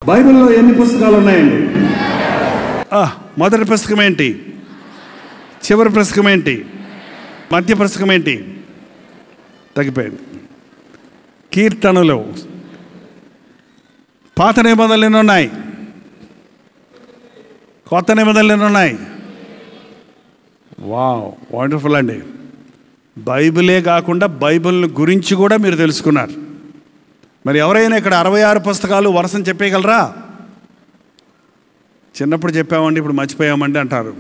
బైబిల్లో ఎన్ని పుస్తకాలు ఉన్నాయండి? మొదటి పుస్తకం ఏంటి? చివరి పుస్తకం ఏంటి? మధ్య పుస్తకం ఏంటి? తగ్గిపోయింది. కీర్తనలు. పాత నిబంధనలు ఎన్ని ఉన్నాయి? కొత్త నిబంధనలు ఎన్ని ఉన్నాయి? వావ్, వండర్ఫుల్ అండి. బైబిలే కాకుండా బైబిల్ గురించి కూడా మీరు తెలుసుకున్నారు. మరి ఎవరైనా ఇక్కడ 66 పుస్తకాలు వరుసని చెప్పేయగలరా? చిన్నప్పుడు చెప్పామండి, ఇప్పుడు మర్చిపోయామండి అంటారు.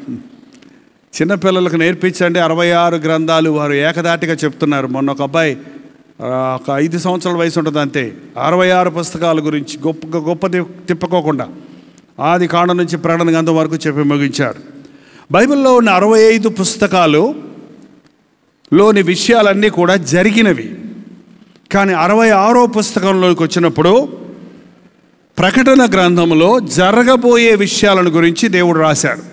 చిన్నపిల్లలకు నేర్పించండి 66 గ్రంథాలు. వారు ఏకదాటిగా చెప్తున్నారు. మొన్న ఒక అబ్బాయి ఒక 5 సంవత్సరాల వయసు ఉంటుంది అంతే, 66 పుస్తకాల గురించి గొప్ప తిప్పుకోకుండా ఆది కాండం నుంచి ప్రకటన గ్రంథం వరకు చెప్పి ముగించారు. బైబిల్లో ఉన్న 65 పుస్తకాలు లోని విషయాలన్నీ కూడా జరిగినవి. కానీ 66వ పుస్తకంలోకి వచ్చినప్పుడు ప్రకటన గ్రంథంలో జరగబోయే విషయాలను గురించి దేవుడు రాశాడు.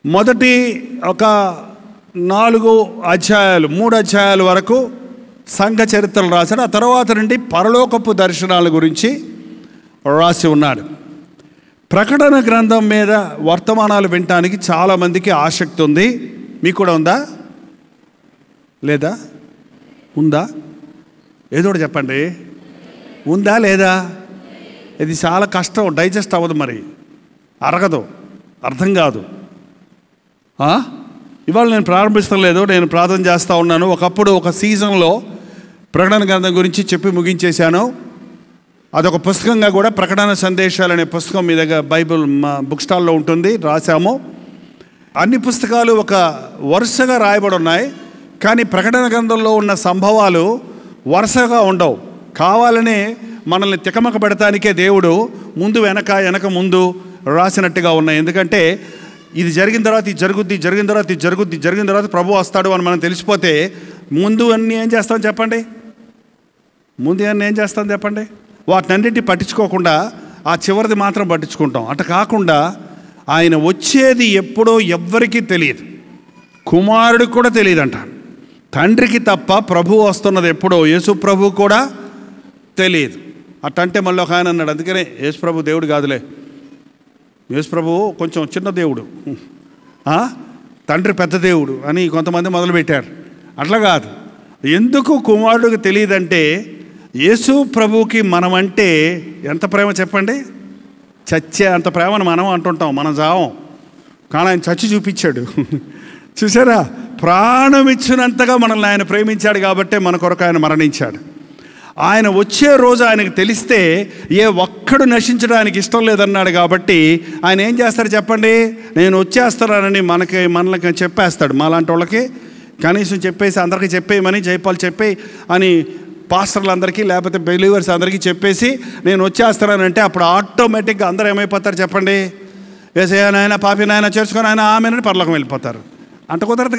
మొదటి ఒక 4 అధ్యాయాలు 3 అధ్యాయాల వరకు సంఘ చరిత్రలు రాశాడు. ఆ తర్వాత నుండి పరలోకపు దర్శనాల గురించి రాసి ఉన్నాడు. ప్రకటన గ్రంథం మీద వర్తమానాలు వినటానికి చాలామందికి ఆసక్తి ఉంది. మీకు కూడా ఉందా లేదా? ఉందా? ఏదో ఒకటి చెప్పండి. ఉందా లేదా? ఇది చాలా కష్టం, డైజెస్ట్ అవ్వదు, మరి అరగదు, అర్థం కాదు. ఇవాళ నేను ప్రారంభిస్తలేదు, నేను ప్రార్థన చేస్తూ ఉన్నాను. ఒకప్పుడు ఒక సీజన్లో ప్రకటన గ్రంథం గురించి చెప్పి ముగించేశాను. అదొక పుస్తకంగా కూడా ప్రకటన సందేశాలు అనే పుస్తకం మీ దగ్గర బైబిల్ మా బుక్ స్టాల్లో ఉంటుంది, రాశాము. అన్ని పుస్తకాలు ఒక వరుసగా రాయబడి ఉన్నాయి. కానీ ప్రకటన గ్రంథంలో ఉన్న సంభవాలు వరుసగా ఉండవు. కావాలని మనల్ని తికమక పెడతానికే దేవుడు ముందు వెనక ముందు రాసినట్టుగా ఉన్నాయి. ఎందుకంటే ఇది జరిగిన తర్వాత ఇది జరుగుద్ది, జరిగిన తర్వాత ఇది జరుగుద్ది, జరిగిన తర్వాత ప్రభు వస్తాడు అని మనం తెలిసిపోతే ముందు అన్నీ ఏం చేస్తాం చెప్పండి? ముందు అన్నీ ఏం చేస్తాం చెప్పండి? వాటినన్నింటినీ పట్టించుకోకుండా ఆ చివరిది మాత్రం పట్టించుకుంటాం. అటు కాకుండా ఆయన వచ్చేది ఎప్పుడో ఎవ్వరికీ తెలియదు, కుమారుడికి కూడా తెలియదంట. తండ్రికి తప్ప ప్రభు వస్తున్నది ఎప్పుడో యేసు ప్రభు కూడా తెలియదు. అట్టంటే మళ్ళీ ఒక ఆయన అన్నాడు, అందుకనే యేసు ప్రభు దేవుడు కాదులే, యేసు ప్రభు కొంచెం చిన్న దేవుడు, తండ్రి పెద్ద దేవుడు అని కొంతమంది మొదలుపెట్టారు. అట్లా కాదు. ఎందుకు కుమారుడికి తెలియదంటే యేసు ప్రభుకి మనమంటే ఎంత ప్రేమ చెప్పండి? చచ్చే అంత ప్రేమను మనం అంటుంటాం, మనం చావం. కానీ ఆయన చచ్చి చూపించాడు. చూసారా? ప్రాణం ఇచ్చినంతగా మనల్ని ఆయన ప్రేమించాడు కాబట్టే మన కొరకు ఆయన మరణించాడు. ఆయన వచ్చే రోజు ఆయనకు తెలిస్తే ఏ ఒక్కడు నశించడానికి ఇష్టం లేదన్నాడు కాబట్టి ఆయన ఏం చేస్తాడు చెప్పండి? నేను వచ్చేస్తున్నానని మనకి చెప్పేస్తాడు. మాలాంటి వాళ్ళకి కనీసం చెప్పేసి అందరికీ చెప్పేయమని, జైపాల్ చెప్పేయి అని పాస్టర్లందరికీ లేకపోతే బిలీవర్స్ అందరికీ చెప్పేసి నేను వచ్చేస్తున్నానంటే అప్పుడు ఆటోమేటిక్గా అందరూ ఏమైపోతారు చెప్పండి? ఏసయ్యా నాయన, పాపి నాయన, చేసుకొని ఆయన ఆమెనని పరలోకం వెళ్ళిపోతారు. అంట కుదరదు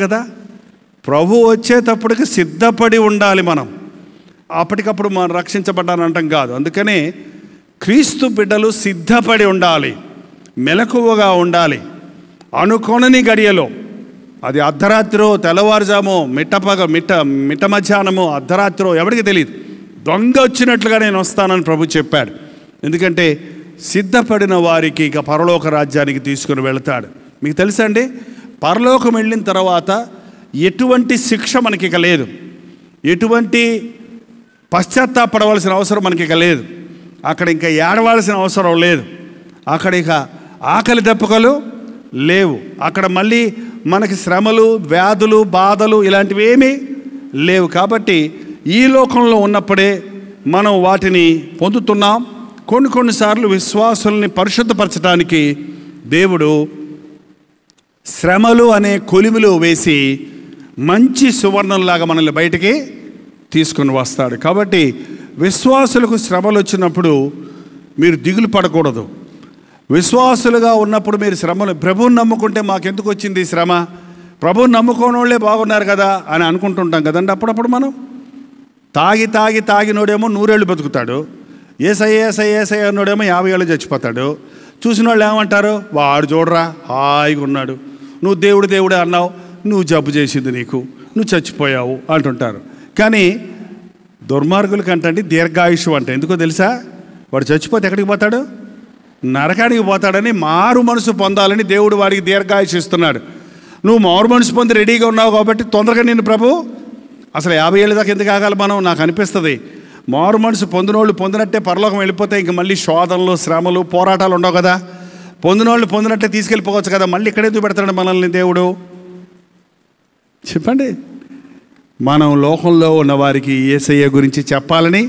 కదా. ప్రభు వచ్చేటప్పటికి సిద్ధపడి ఉండాలి మనం. అప్పటికప్పుడు మనం రక్షించబడ్డానంటాం కాదు. అందుకనే క్రీస్తు బిడ్డలు సిద్ధపడి ఉండాలి, మెలకువగా ఉండాలి. అనుకోనని గడియలో, అది అర్ధరాత్రో తెల్లవారుజామో మిట్ట మధ్యాహ్నమో అర్ధరాత్రో ఎవరికి తెలియదు, దొంగ వచ్చినట్లుగా నేను వస్తానని ప్రభు చెప్పాడు. ఎందుకంటే సిద్ధపడిన వారికి ఇక పరలోక రాజ్యానికి తీసుకుని వెళతాడు. మీకు తెలుసా అండి, పరలోకం వెళ్ళిన తర్వాత ఎటువంటి శిక్ష మనకి ఇక లేదు, ఎటువంటి పశ్చాత్తాపడవలసిన అవసరం మనకి ఇక లేదు. అక్కడ ఇంకా ఏడవలసిన అవసరం లేదు. అక్కడ ఇక ఆకలి దెబ్బకలు లేవు. అక్కడ మళ్ళీ మనకి శ్రమలు, వ్యాధులు, బాధలు ఇలాంటివి ఏమీ లేవు. కాబట్టి ఈ లోకంలో ఉన్నప్పుడే మనం వాటిని పొందుతున్నాం. కొన్నిసార్లు విశ్వాసుల్ని పరిశుద్ధపరచడానికి దేవుడు శ్రమలు అనే కొలిమిలో వేసి మంచి సువర్ణంలాగా మనల్ని బయటికి తీసుకుని వస్తాడు. కాబట్టి విశ్వాసులకు శ్రమలు వచ్చినప్పుడు మీరు దిగులు పడకూడదు. విశ్వాసులుగా ఉన్నప్పుడు మీరు శ్రమలు, ప్రభువుని నమ్ముకుంటే మాకెందుకు వచ్చింది ఈ శ్రమ, ప్రభువుని నమ్ముకోని వాళ్ళే బాగున్నారు కదా అని అనుకుంటుంటాం కదండి. అప్పుడప్పుడు మనం తాగినోడేమో 100 ఏళ్ళు బతుకుతాడు, ఏసయ్య అన్నోడేమో 50 ఏళ్ళు చచ్చిపోతాడు. చూసిన వాళ్ళు ఏమంటారు? వాడు చూడరా హాయిగా ఉన్నాడు, నువ్వు దేవుడే అన్నావు, నువ్వు జబ్బు చేసింది నీకు, నువ్వు చచ్చిపోయావు అంటుంటారు. కానీ దుర్మార్గుల కంటే దీర్ఘాయుషు అంట. ఎందుకో తెలుసా? వాడు చచ్చిపోతే ఎక్కడికి పోతాడు? నరకానికి పోతాడని. మారు మనసు పొందాలని దేవుడు వాడికి దీర్ఘాయుషు ఇస్తున్నాడు. నువ్వు మారు మనసు పొంది రెడీగా ఉన్నావు కాబట్టి తొందరగా నిన్ను ప్రభు అసలు 50 ఏళ్ళ దాకా ఎందుకు ఆగాలి మనం? నాకు అనిపిస్తుంది మారు మనసు పొందినోళ్ళు పొందినట్టే పరలోకం వెళ్ళిపోతే ఇంక మళ్ళీ శోధనలు, శ్రమలు, పోరాటాలు ఉండవు కదా. పొందినోళ్ళు పొందినట్టే తీసుకెళ్ళిపోవచ్చు కదా. మళ్ళీ ఇక్కడెందుకు పెడతాడు మనల్ని దేవుడు? చెప్పండి. మనం లోకంలో ఉన్న వారికి యేసయ్య గురించి చెప్పాలని,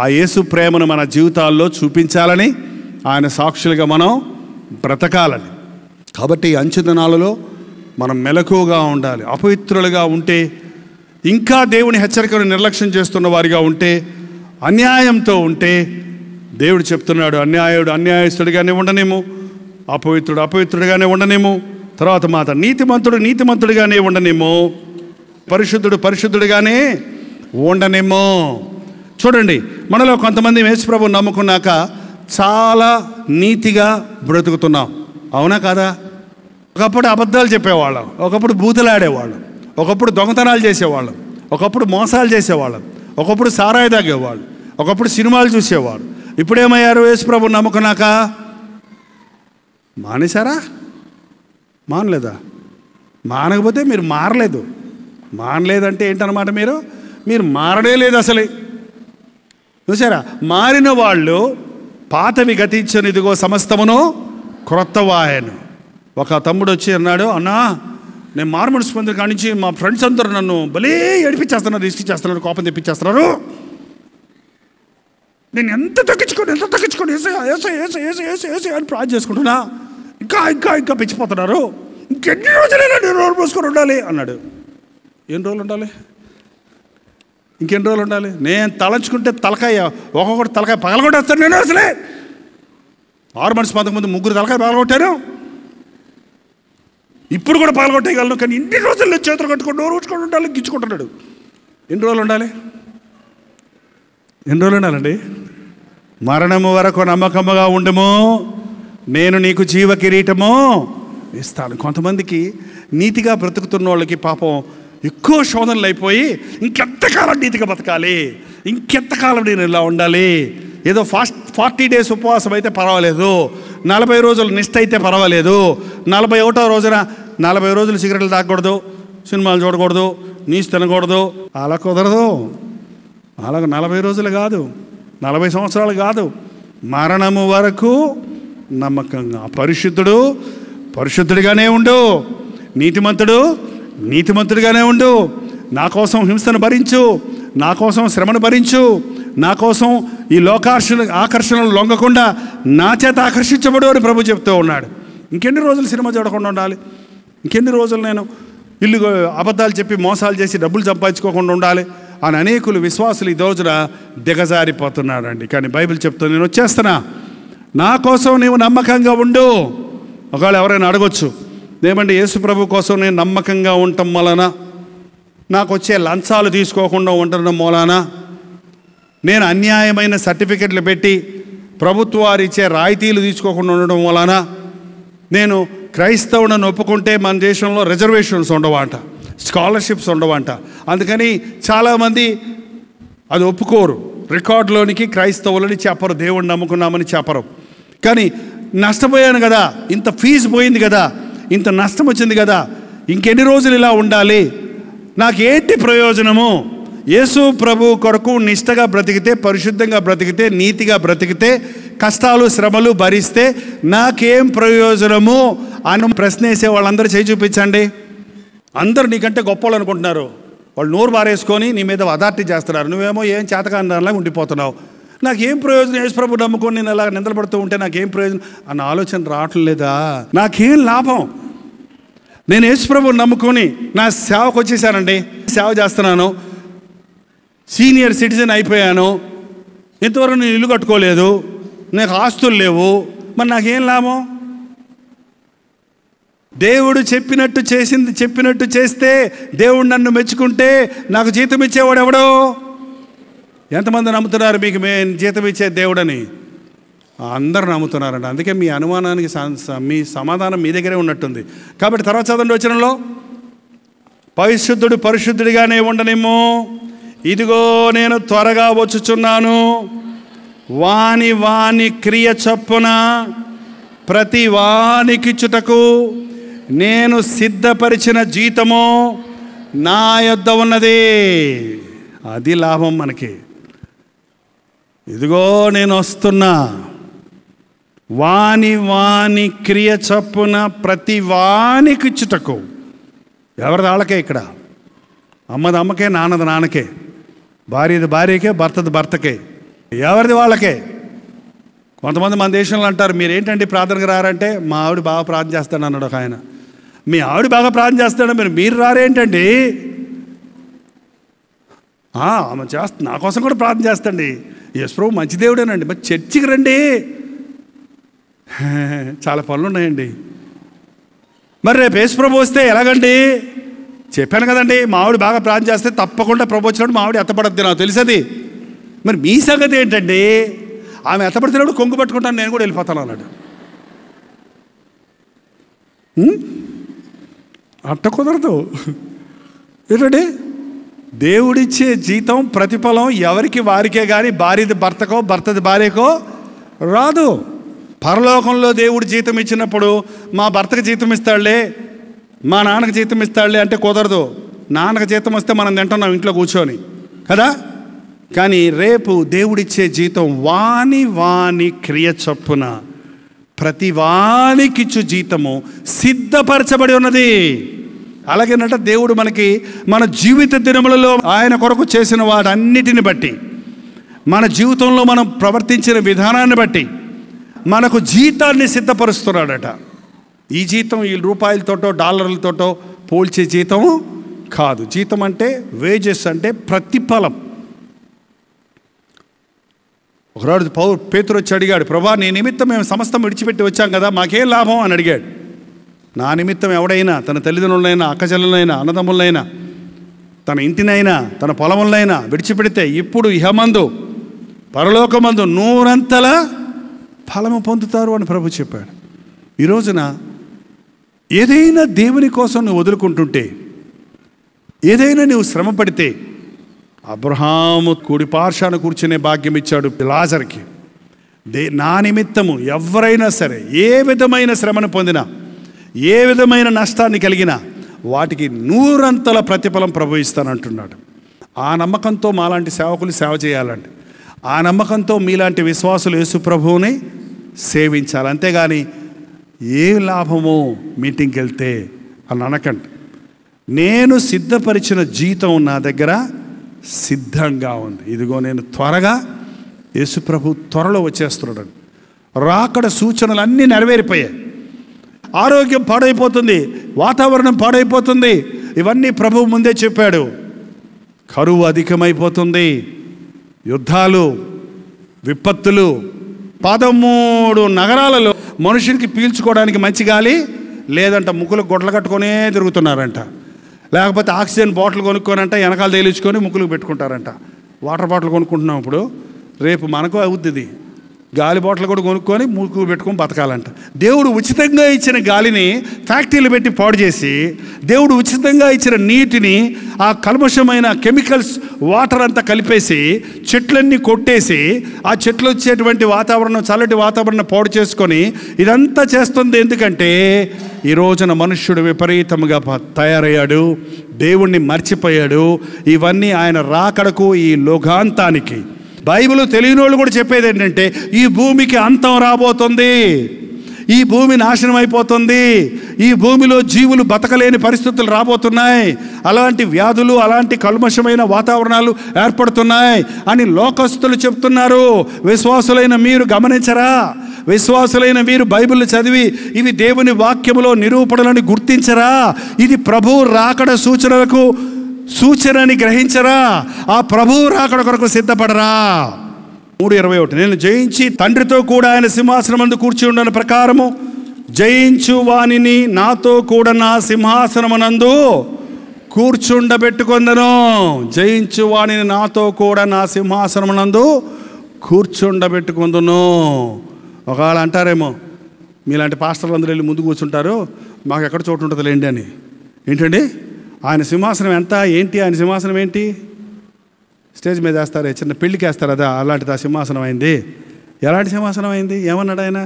ఆ యేసు ప్రేమను మన జీవితాల్లో చూపించాలని, ఆయన సాక్షులుగా మనం బ్రతకాలని. కాబట్టి ఈ అంచె దినాలలో మనం మెలకువగా ఉండాలి. అపవిత్రులుగా ఉంటే, ఇంకా దేవుని హెచ్చరికను నిర్లక్ష్యం చేస్తున్న వారిగా ఉంటే, అన్యాయంతో ఉంటే దేవుడు చెప్తున్నాడు, అన్యాయుడు అన్యాయస్తుడిగానే ఉండనేమో, అపవిత్రుడు అపవిత్రుడిగానే ఉండనేమో, తర్వాత మాట నీతిమంతుడు నీతిమంతుడిగానే ఉండనేమో, పరిశుద్ధుడు పరిశుద్ధుడిగానే ఉండనేమో. చూడండి, మనలో కొంతమంది యేసుప్రభు నమ్ముకున్నాక చాలా నీతిగా బ్రతుకుతున్నాం. అవునా కాదా? ఒకప్పుడు అబద్ధాలు చెప్పేవాళ్ళం, ఒకప్పుడు బూతులాడేవాళ్ళం, ఒకప్పుడు దొంగతనాలు చేసేవాళ్ళం, ఒకప్పుడు మోసాలు చేసేవాళ్ళం, ఒకప్పుడు సారాయి తాగేవాళ్ళు, ఒకప్పుడు సినిమాలు చూసేవాళ్ళు. ఇప్పుడేమయ్యారు? యేసుప్రభు నమ్ముకున్నాక మానేశారా? మానలేదా? మానకపోతే మీరు మారలేదు. మానలేదంటే ఏంటన్నమాట? మీరు మారడే లేదు అసలే. చూసారా? మారిన వాళ్ళు పాతవి గతించని ఇదిగో సమస్తమును క్రొత్తవాయను. ఒక తమ్ముడు వచ్చి అన్నాడు, అన్నా నేను మారుమనసు పొందిన కాడి నుంచి మా ఫ్రెండ్స్ అందరూ నన్ను భలే ఏడిపించేస్తున్నారు, ఇసుకిచ్చేస్తున్నారు, కోపం తెప్పించేస్తున్నారు. నేను ఎంత తగ్గించుకోండి అని ప్రార్థన చేసుకుంటున్నా, ఇంకా ఇంకా ఇంకా పెంచిపోతున్నారు. ఇంకెన్ని రోజులైనా నేను నోరు మూసుకొని ఉండాలి అన్నాడు. ఎన్ని రోజులు ఉండాలి? ఇంకెన్ని రోజులు ఉండాలి? నేను తలంచుకుంటే తలకాయ ఒక్కొక్కటి తలకాయ పగలగొట్టేస్తాను. నేను అసలే ఆరు మనసు పంతకు ముందు 3 తలకాయ పగలగొట్టాను, ఇప్పుడు కూడా పగలగొట్టేయగలను. కానీ ఇన్ని రోజుల్లో చేతులు కట్టుకొని నోరు ఊచుకొని ఉండాలి, గిచ్చుకుంటున్నాడు. ఎన్ని రోజులు ఉండాలి? ఎన్ని రోజులు ఉండాలండి? మరణము వరకు నమ్మకముగా ఉండము, నేను నీకు జీవ కిరీటము ఇస్తాను. కొంతమందికి నీతిగా బ్రతుకుతున్న వాళ్ళకి పాపం ఎక్కువ శోధనలు అయిపోయి ఇంకెంతకాలం నీతిగా బతకాలి, ఇంకెంతకాలం నేను ఇలా ఉండాలి, ఏదో 40 డేస్ ఉపవాసం అయితే పర్వాలేదు, 40 రోజులు నిష్ట అయితే పర్వాలేదు, 41వ రోజున 40 రోజులు సిగరెట్లు తాగకూడదు, సినిమాలు చూడకూడదు, నీసు తినకూడదు. అలా కుదరదు. అలాగ 40 రోజులు కాదు, 40 సంవత్సరాలు కాదు, మరణము వరకు నమ్మకంగా. పరిశుద్ధుడు పరిశుద్ధుడిగానే ఉండు, నీతిమంతుడు నీతిమంతుడిగానే ఉండు. నా కోసం హింసను భరించు, నా కోసం శ్రమను భరించు, నా కోసం ఈ ఆకర్షణలు లొంగకుండా నా చేత ఆకర్షించబడు అని ప్రభు చెప్తూ ఉన్నాడు. ఇంకెన్ని రోజులు సినిమా చూడకుండా ఉండాలి? ఇంకెన్ని రోజులు నేను ఇల్లు అబద్ధాలు చెప్పి మోసాలు చేసి డబ్బులు సంపాదించుకోకుండా ఉండాలి అని అనేకులు విశ్వాసులు ఈ రోజున దిగజారిపోతున్నారండి. కానీ బైబిల్ చెప్తుంది, నేను వచ్చేస్తున్నా, నా కోసం నీవు నమ్మకంగా ఉండు. ఒకవేళ ఎవరైనా అడగొచ్చు, ఏమంటే యేసు ప్రభు కోసం నేను నమ్మకంగా ఉండటం వలన, నాకు వచ్చే లంచాలు తీసుకోకుండా ఉండడం మూలాన, నేను అన్యాయమైన సర్టిఫికెట్లు పెట్టి ప్రభుత్వ వారు ఇచ్చే రాయితీలు తీసుకోకుండా ఉండడం వలన, నేను క్రైస్తవులను ఒప్పుకుంటే మన దేశంలో రిజర్వేషన్స్ ఉండవంట, స్కాలర్షిప్స్ ఉండవంట. అందుకని చాలామంది అది ఒప్పుకోరు, రికార్డులోనికి క్రైస్తవులని చెప్పరు, దేవుడిని నమ్ముకున్నామని చెప్పరు. కానీ నష్టపోయాను కదా, ఇంత ఫీజు పోయింది కదా, ఇంత నష్టం వచ్చింది కదా, ఇంకెన్ని రోజులు ఇలా ఉండాలి, నాకేంటి ప్రయోజనము? యేసు ప్రభు కొరకు నిష్టగా బ్రతికితే, పరిశుద్ధంగా బ్రతికితే, నీతిగా బ్రతికితే, కష్టాలు శ్రమలు భరిస్తే నాకేం ప్రయోజనము అని ప్రశ్నేసే వాళ్ళందరూ చేయి చూపించండి. అందరూ నీకంటే గొప్పవాళ్ళు అనుకుంటున్నారు, వాళ్ళు నోరు బారేసుకొని నీ మీద అథారిటీ చేస్తున్నారు, నువ్వేమో ఏం చేతకానిలాగా ఉండిపోతున్నావు. నాకేం ప్రయోజనం? యేసు ప్రభు నమ్ముకొని నేను అలా నిందలపడుతూ ఉంటే నాకేం ప్రయోజనం అన్న ఆలోచన రావట్లేదా? నాకేం లాభం? నేను యేసు ప్రభువుని నమ్ముకొని నా సేవకు వచ్చేసానండి, సేవ చేస్తున్నాను, సీనియర్ సిటిజన్ అయిపోయాను, ఇంతవరకు నేను ఇల్లు కట్టుకోలేదు, నాకు ఆస్తులు లేవు, మరి నాకేం లాభం? దేవుడు చెప్పినట్టు చేస్తే, దేవుడు నన్ను మెచ్చుకుంటే నాకు జీతం ఇచ్చేవాడు ఎవడో? ఎంతమంది నమ్ముతున్నారు మీకు మేము జీతం ఇచ్చే దేవుడని? అందరూ నమ్ముతున్నారండి. అందుకే మీ అనుమానానికి మీ సమాధానం మీ దగ్గరే ఉన్నట్టుంది. కాబట్టి తర్వాత చదవండి వచనంలో, పరిశుద్ధుడు పరిశుద్ధుడిగానే ఉండనేమో, ఇదిగో నేను త్వరగా వచ్చుచున్నాను. వాని వాని క్రియ చొప్పున ప్రతి వానికిచ్చుటకు నేను సిద్ధపరిచిన జీతము నా యొద్ద ఉన్నది. అది లాభం మనకి. ఇదిగో నేను వస్తున్నా. వాని వాని క్రియ చొప్పున ప్రతి వానికిచ్చుటకు. ఎవరిది వాళ్ళకే, ఇక్కడ అమ్మది అమ్మకే, నాన్నది నాన్నకే, భార్యది భార్యకే, భర్తది భర్తకే, ఎవరిది వాళ్ళకే. కొంతమంది మన దేశంలో అంటారు, మీరు ఏంటంటే ప్రార్థనకు రారంటే, మా ఆవిడ బాగా ప్రార్థన చేస్తాడు అన్నాడు ఒక ఆయన. మీ ఆవిడ బాగా ప్రార్థన చేస్తాడు, మీరు రారేంటండి? ఆమె నా కోసం కూడా ప్రార్థన చేస్తండి. యేసు ప్రభు మంచి దేవుడేనండి, మరి చర్చికి రండి. చాలా పనులు ఉన్నాయండి. మరి రేపు యేసు ప్రభు వస్తే ఎలాగండి? చెప్పాను కదండి, మా ఆవిడ బాగా ప్రార్థన చేస్తే తప్పకుండా ప్రభు వచ్చినప్పుడు మా ఆవిడ ఎత్తపడద్ది, నాకు తెలుసది. మరి మీ సంగతి ఏంటండి? ఆమె ఎత్తపడుతున్నప్పుడు కొంగు పట్టుకుంటాను, నేను కూడా వెళ్ళిపోతాను అన్నాడు. అట్ట కుదరదు. ఏంటండి? దేవుడిచ్చే జీతం ప్రతిఫలం ఎవరికి వారికే కానీ భార్యది భర్తకో భర్తది భార్యకో రాదు. పరలోకంలో దేవుడు జీతం ఇచ్చినప్పుడు మా భర్తకు జీతం ఇస్తాడులే, మా నాన్నకు జీతం ఇస్తాడులే అంటే కుదరదు. నాన్నకు జీతం వస్తే మనం తింటున్నాం ఇంట్లో కూర్చొని కదా. కానీ రేపు దేవుడిచ్చే జీతం వాని వాని క్రియ చొప్పున ప్రతి వానికిచ్చు జీతము సిద్ధపరచబడి ఉన్నది. అలాగేనట దేవుడు మనకి మన జీవిత దినములలో ఆయన కొరకు చేసిన వాటన్నిటిని బట్టి, మన జీవితంలో మనం ప్రవర్తించిన విధానాన్ని బట్టి మనకు జీతాన్ని సిద్ధపరుస్తున్నాడట. ఈ జీతం ఈ రూపాయలతోటో డాలర్లతోటో పోల్చే జీతం కాదు. జీతం అంటే వేజెస్, అంటే ప్రతిఫలం. ఒకరోజు పేతురు వచ్చి అడిగాడు, ప్రభా నీ నిమిత్తం మేము సమస్తం విడిచిపెట్టి వచ్చాం కదా, మాకేం లాభం అని అడిగాడు. నా నిమిత్తం ఎవడైనా తన తల్లిదండ్రులైనా అక్కచెల్లెలైనా అన్నదమ్ములైనా తన ఇంటినైనా తన పొలములైనా విడిచిపెడితే ఇప్పుడు ఇహమందు పరలోకమందు 100 ఫలము పొందుతారు అని ప్రభు చెప్పాడు. ఈ రోజున ఏదైనా దేవుని కోసం నువ్వు వదులుకుంటుంటే, ఏదైనా నువ్వు శ్రమ పడితే, అబ్రహాము కుడి పార్శ్వాన కూర్చునే భాగ్యం ఇచ్చాడు లాజర్కి. నా నిమిత్తము ఎవరైనా సరే ఏ విధమైన శ్రమను పొందినా, ఏ విధమైన నష్టాన్ని కలిగినా వాటికి 100 ప్రతిఫలం ప్రభు ఇస్తానంటున్నాడు. ఆ నమ్మకంతో మాలాంటి సేవకులు సేవ చేయాలండి. ఆ నమ్మకంతో మీలాంటి విశ్వాసులు యేసు ప్రభువుని సేవించాలి. అంతేగాని ఏ లాభమో మీటింగ్కి వెళ్తే అని అనకండి. నేను సిద్ధపరిచిన జీతం నా దగ్గర సిద్ధంగా ఉంది. ఇదిగో నేను త్వరగా, యేసు ప్రభు త్వరలో వచ్చేస్తున్నాడు. రాకడ సూచనలు అన్నీ నెరవేరిపోయాయి. ఆరోగ్యం పాడైపోతుంది, వాతావరణం పాడైపోతుంది, ఇవన్నీ ప్రభువు ముందే చెప్పాడు. కరువు అధికమైపోతుంది, యుద్ధాలు, విపత్తులు. 13 నగరాలలో మనుషునికి పీల్చుకోవడానికి మంచి గాలి లేదంట. ముక్కులకు గొడ్లు కట్టుకొనే తిరుగుతున్నారంట. లేకపోతే ఆక్సిజన్ బాటిల్ కొనుక్కోనంట, వెనకాల తేలించుకొని ముక్కులకు పెట్టుకుంటారంట. వాటర్ బాటిల్ కొనుక్కుంటున్నాం ఇప్పుడు, రేపు మనకు అవుతుంది. గాలి బాటిల్ కూడా కొనుక్కొని ముక్కు పెట్టుకొని బతకాలంట. దేవుడు ఉచితంగా ఇచ్చిన గాలిని ఫ్యాక్టరీలు పెట్టి పాడు చేసి, దేవుడు ఉచితంగా ఇచ్చిన నీటిని ఆ కల్మషమైన కెమికల్స్ వాటర్ అంతా కలిపేసి చెట్లన్నీ కొట్టేసి ఆ చెట్లు వచ్చేటువంటి వాతావరణం, చల్లటి వాతావరణం పాడు చేసుకొని ఇదంతా చేస్తుంది. ఎందుకంటే ఈ రోజున మనుష్యుడు విపరీతంగా తయారయ్యాడు, దేవుణ్ణి మర్చిపోయాడు. ఇవన్నీ ఆయన రాకడకు, ఈ లోకాంతానికి. బైబిల్ తెలియని వాళ్ళు కూడా చెప్పేది ఏంటంటే, ఈ భూమికి అంతం రాబోతుంది, ఈ భూమి నాశనం అయిపోతుంది, ఈ భూమిలో జీవులు బతకలేని పరిస్థితులు రాబోతున్నాయి, అలాంటి వ్యాధులు, అలాంటి కల్మషమైన వాతావరణాలు ఏర్పడుతున్నాయి అని లోకస్తులు చెప్తున్నారు. విశ్వాసులైన మీరు గమనించరా? విశ్వాసులైన మీరు బైబిల్ చదివి ఇవి దేవుని వాక్యములో నిరూపణలను గుర్తించరా? ఇది ప్రభువు రాకడ సూచనని గ్రహించరా? ఆ ప్రభువు రాకడ కొరకు సిద్ధపడరా? 3:21 నేను జయించి తండ్రితో కూడా ఆయన సింహాసనమందు కూర్చి ఉండని ప్రకారము జయించు వానిని నాతో కూడా నా సింహాసనమునందు కూర్చుండబెట్టుకొందను. జయించు వానిని నాతో కూడా నా సింహాసనమునందు కూర్చుండబెట్టుకొందును. ఒకవేళ అంటారేమో, మీలాంటి పాస్టర్లు అందరూ వెళ్ళి ముందు కూర్చుంటారు, మాకు ఎక్కడ చోటు ఉంటుంది లేండి అని. ఏంటండి ఆయన సింహాసనం ఎంత ఏంటి? ఆయన సింహాసనం ఏంటి? స్టేజ్ మీద వేస్తారే, చిన్న పెళ్ళికి వేస్తారు, అదా అలాంటిది ఆ సింహాసనం అయింది. ఎలాంటి సింహాసనం అయింది? ఏమన్నాడు ఆయన?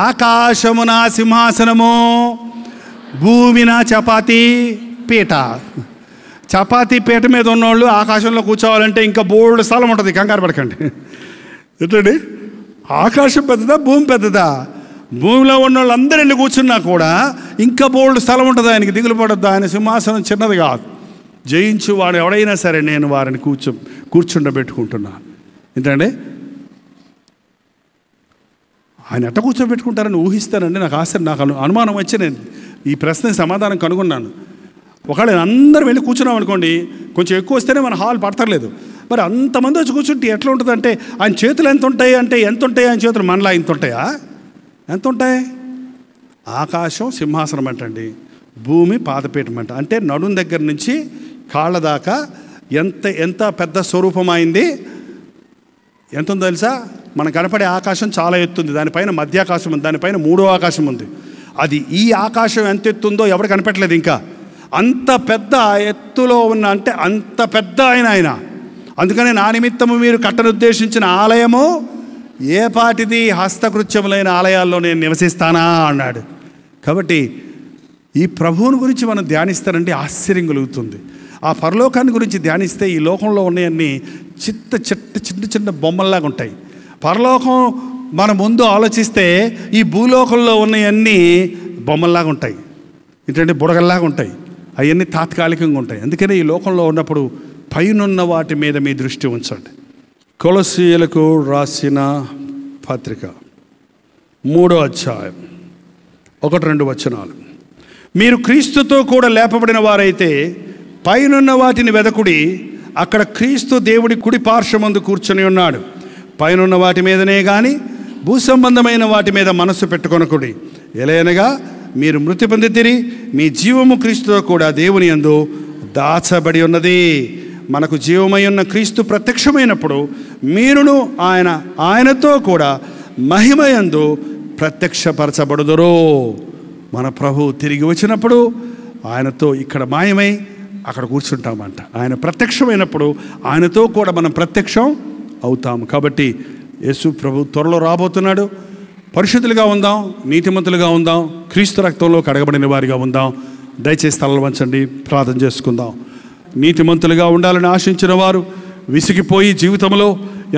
ఆకాశము నా సింహాసనము, భూమి నా చపాతీ పీట. చపాతీ పీట మీద ఉన్నవాళ్ళు ఆకాశంలో కూర్చోవాలంటే ఇంకా బోల్డ్ స్థలం ఉంటుంది, కంగారు పడకండి. ఏంటండి, ఆకాశం పెద్దదా భూమి పెద్దదా? భూమిలో ఉన్న వాళ్ళందరూ వెళ్ళి కూర్చున్నా కూడా ఇంకా బోల్డ్ స్థలం ఉంటుంది ఆయనకి, దిగులు పడద్దు. ఆయన సింహాసనం చిన్నది కాదు. జయించు వాడు ఎవడైనా సరే నేను వారిని కూర్చుండబెట్టుకుంటున్నాను. ఏంటండి, ఆయన ఎట్ట కూర్చోబెట్టుకుంటారని ఊహిస్తానండి. నాకు అనుమానం వచ్చి నేను ఈ ప్రశ్నకి సమాధానం కనుగొన్నాను. ఒకవేళ అందరూ వెళ్ళి కూర్చున్నాం అనుకోండి, కొంచెం ఎక్కువ వస్తేనే మన హాల్ పడతలేదు. మరి అంతమంది వచ్చి కూర్చుంటే ఎట్లా ఉంటుందంటే, ఆయన చేతులు ఎంత ఉంటాయి అంటే ఎంత ఉంటాయి? ఆయన చేతులు మనలా ఇంత ఉంటాయా? ఎంత ఉంటాయి? ఆకాశం సింహాసనం అంటండి, భూమి పాదపీఠం అంట. అంటే నడుం దగ్గర నుంచి కాళ్ళ దాకా ఎంత పెద్ద స్వరూపం అయింది. ఎంత ఉందో తెలుసా? మనం కనపడే ఆకాశం చాలా ఎత్తుంది, దానిపైన మధ్యాకాశం ఉంది, దానిపైన మూడో ఆకాశం ఉంది. అది ఈ ఆకాశం ఎంత ఎత్తుందో ఎవరు కనిపెట్టలేదు ఇంకా. అంత పెద్ద ఎత్తులో ఉన్న, అంటే అంత పెద్ద ఆయన. అందుకనే నా నిమిత్తము మీరు కట్టనుద్దేశించిన ఆలయము ఏ పాటిది? హస్తకృత్యములైన ఆలయాల్లో నేను నివసిస్తానా అన్నాడు. కాబట్టి ఈ ప్రభువుని గురించి మనం ధ్యానిస్తారంటే ఆశ్చర్యం కలుగుతుంది. ఆ పరలోకాన్ని గురించి ధ్యానిస్తే ఈ లోకంలో ఉన్నాయన్నీ చిన్న బొమ్మల్లాగా ఉంటాయి. పరలోకం మన ముందు ఆలోచిస్తే ఈ భూలోకంలో ఉన్నవన్నీ బొమ్మల్లాగా ఉంటాయి. ఏంటంటే బుడగల్లాగా ఉంటాయి. అవన్నీ తాత్కాలికంగా ఉంటాయి. అందుకనే ఈ లోకంలో ఉన్నప్పుడు పైనున్న వాటి మీద మీ దృష్టి ఉంచండి. కొలసీయులకు రాసిన పత్రిక 3వ అధ్యాయం 1-2 వచనాలు. మీరు క్రీస్తుతో కూడా లేపబడిన వారైతే పైనున్న వాటిని వెదకుడి, అక్కడ క్రీస్తు దేవుడి కుడి పార్శ్వమందు కూర్చొని ఉన్నాడు. పైనున్న వాటి మీదనే కానీ భూసంబంధమైన వాటి మీద మనస్సు పెట్టుకొనకుడి. ఎలయనగా మీరు మృతి పొందితిరి, మీ జీవము క్రీస్తుతో కూడా దేవుని యందు దాచబడి ఉన్నది. మనకు జీవమై ఉన్న క్రీస్తు ప్రత్యక్షమైనప్పుడు మీరును ఆయనతో కూడా మహిమయందు ప్రత్యక్షపరచబడుదురు. మన ప్రభు తిరిగి వచ్చినప్పుడు ఆయనతో ఇక్కడ మాయమై అక్కడ కూర్చుంటామంట. ఆయన ప్రత్యక్షమైనప్పుడు ఆయనతో కూడా మనం ప్రత్యక్షం అవుతాము. కాబట్టి యేసు ప్రభు త్వరలో రాబోతున్నాడు. పరిశుద్ధులుగా ఉందాం, నీతిమంతులుగా ఉందాం, క్రీస్తు రక్తంలో కడగబడిన వారిగా ఉందాం. దయచేసి తలలు వంచండి, ప్రార్థన చేసుకుందాం. నీతిమంతులుగా ఉండాలని ఆశించిన వారు విసిగిపోయి జీవితంలో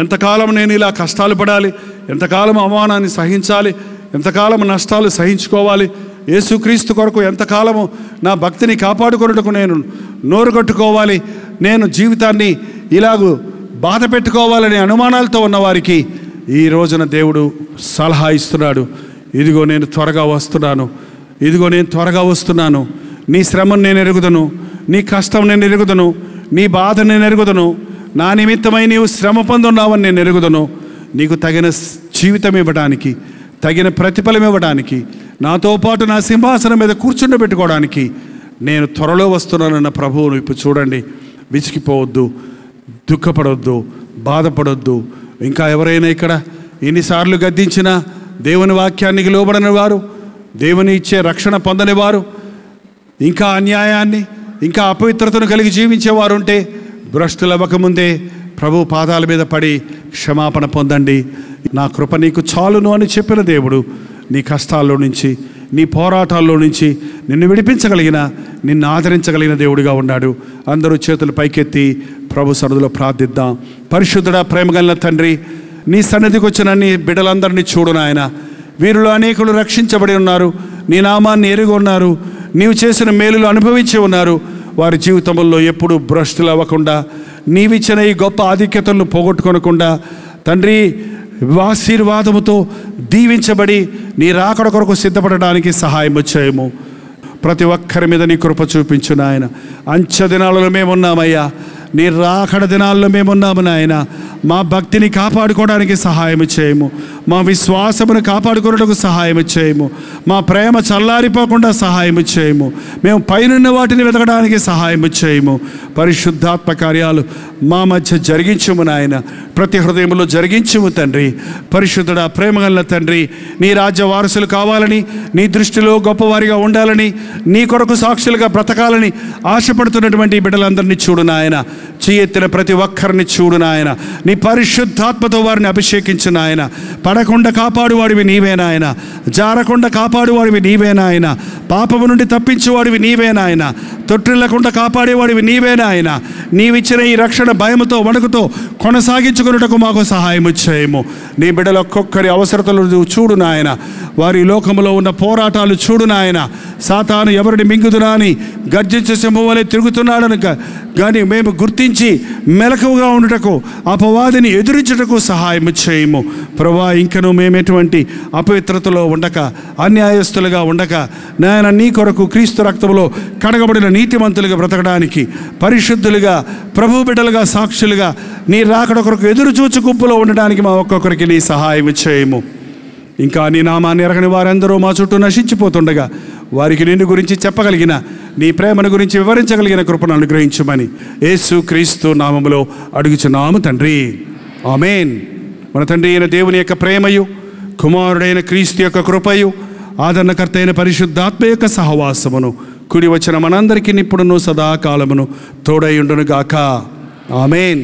ఎంతకాలం నేను ఇలా కష్టాలు పడాలి, ఎంతకాలం అవమానాన్ని సహించాలి, ఎంతకాలం నష్టాలు సహించుకోవాలి, యేసుక్రీస్తు కొరకు ఎంతకాలము నా భక్తిని కాపాడుకొనుటకు నేను నోరు కట్టుకోవాలి, నేను జీవితాన్ని ఇలాగూ బాధ పెట్టుకోవాలనే అనుమానాలతో ఉన్నవారికి ఈ రోజున దేవుడు సలహా ఇస్తున్నాడు. ఇదిగో నేను త్వరగా వస్తున్నాను, ఇదిగో నేను త్వరగా వస్తున్నాను. నీ శ్రమను నేను ఎరుగుదను, నీ కష్టం నేను ఎరుగుదను, నీ బాధ నేను ఎరుగుదను, నా నిమిత్తమై నీవు శ్రమ పొందున్నావని నేను ఎరుగుదను. నీకు తగిన జీవితం ఇవ్వడానికి, తగిన ప్రతిఫలం ఇవ్వడానికి, నాతో పాటు నా సింహాసనం మీద కూర్చుండబెట్టుకోవడానికి నేను త్వరలో వస్తున్నానన్న ప్రభువును ఇప్పుడు చూడండి. విసిగిపోవద్దు, దుఃఖపడవద్దు, బాధపడొద్దు. ఇంకా ఎవరైనా ఇక్కడ ఎన్నిసార్లు గద్దించినా దేవుని వాక్యానికి లోబడని వారు, దేవుని ఇచ్చే రక్షణ పొందని వారు, ఇంకా అన్యాయాన్ని, ఇంకా అపవిత్రతను కలిగి జీవించేవారు ఉంటే భ్రష్టులవ్వకముందే ప్రభు పాదాల మీద పడి క్షమాపణ పొందండి. నా కృప నీకు చాలును అని చెప్పిన దేవుడు నీ కష్టాల్లో నుంచి, నీ పోరాటాల్లో నుంచి నిన్ను విడిపించగలిగిన, నిన్ను ఆదరించగలిగిన దేవుడిగా ఉన్నాడు. అందరూ చేతులు పైకెత్తి ప్రభు సన్నిధిలో ప్రార్థిద్దాం. పరిశుద్ధుడా, ప్రేమగల తండ్రి, నీ సన్నిధికి వచ్చిన నీ బిడ్డలందరినీ చూడు నాయన. వీరిలో అనేకులు రక్షించబడి ఉన్నారు, నీ నామాన్ని ఎరిగి ఉన్నారు, నీవు చేసిన మేలులు అనుభవించి ఉన్నారు. వారి జీవితంలో ఎప్పుడూ భ్రష్టులు అవ్వకుండా, నీవిచ్చిన ఈ గొప్ప ఆధిక్యతలను పోగొట్టుకొనకుండా తండ్రి ఆశీర్వాదముతో దీవించబడి నీ రాకడ కొరకు సిద్ధపడడానికి సహాయం చేయము. ప్రతి ఒక్కరి మీద నీ కృప చూపించు నాయన. అంచె దినాలలో మేమున్నామయ్యా, నీ రాకడ దినాల్లో మేమున్నాము నాయన. మా భక్తిని కాపాడుకోవడానికి సహాయం చేయము, మా విశ్వాసమును కాపాడుకోవడానికి సహాయం చేయము, మా ప్రేమ చల్లారిపోకుండా సహాయం చేయము, మేము పైనున్న వాటిని వెతకడానికి సహాయం చేయము. పరిశుద్ధాత్మ కార్యాలు మా మధ్య జరిగించుము నాయన, ప్రతి హృదయంలో జరిగించుము తండ్రి. పరిశుద్ధుడా, ప్రేమగల తండ్రి, నీ రాజ్య వారసులు కావాలని, నీ దృష్టిలో గొప్పవారిగా ఉండాలని, నీ కొరకు సాక్షులుగా బ్రతకాలని ఆశపడుతున్నటువంటి బిడ్డలందరినీ చూడు నాయన. చేయెత్తిన ప్రతి ఒక్కరిని చూడు నాయన. నీ పరిశుద్ధాత్మతో వారిని అభిషేకించు నాయన. పడకుండా కాపాడువాడివి నీవే నాయన, జారకుండా కాపాడువాడివి నీవే నాయన, పాపము నుండి తప్పించేవాడివి నీవే నాయన, తొట్టిల్లకుండా కాపాడేవాడివి నీవే నాయన. నీవిచ్చిన ఈ రక్షణ భయముతో వణుకుతో కొనసాగించుకున్నటకు మాకు సహాయము చేయము. నీ బిడ్డల ఒక్కొక్కరి అవసరతలు చూడు నాయన. వారి లోకములో ఉన్న పోరాటాలు చూడు నాయన. సాతాను ఎవరిని మింగుదునా అని గర్జించే సింహం వలె తిరుగుతున్నాడని కానీ మేము గుర్తించి మెలకువగా ఉండుటకు, అపవాదిని ఎదురించుటకు సహాయము చేయము ప్రభువా. ఇంకను మేము ఎటువంటి అపవిత్రతలో ఉండక, అన్యాయస్తులుగా ఉండక నాయన, నీ కొరకు క్రీస్తు రక్తంలో కడగబడిన నీతిమంతులుగా బ్రతకడానికి, పరిశుద్ధులుగా ప్రభు బిడ్డలుగా సాక్షులుగా నీ రాకడ కొరకు ఎదురు చూచు గుంపులో ఉండడానికి మా ఒక్కొక్కరికి నీ సహాయం చేయము. ఇంకా నీ నామాన్ని ఎరగని వారందరూ మా చుట్టూ నశించిపోతుండగా వారికి నిన్ను గురించి చెప్పగలిగిన, నీ ప్రేమను గురించి వివరించగలిగిన కృపను అనుగ్రహించమని యేసు క్రీస్తు నామములో అడుగుచున్నాము తండ్రి, ఆమేన్. మన తండ్రి అయిన దేవుని యొక్క ప్రేమయు, కుమారుడైన క్రీస్తు యొక్క కృపయు, ఆదరణకర్త అయిన పరిశుద్ధాత్మ యొక్క సహవాసమును కూడి వచ్చిన మనందరికీ ఇప్పుడును సదాకాలమును తోడై ఉండును గాక, ఆమేన్.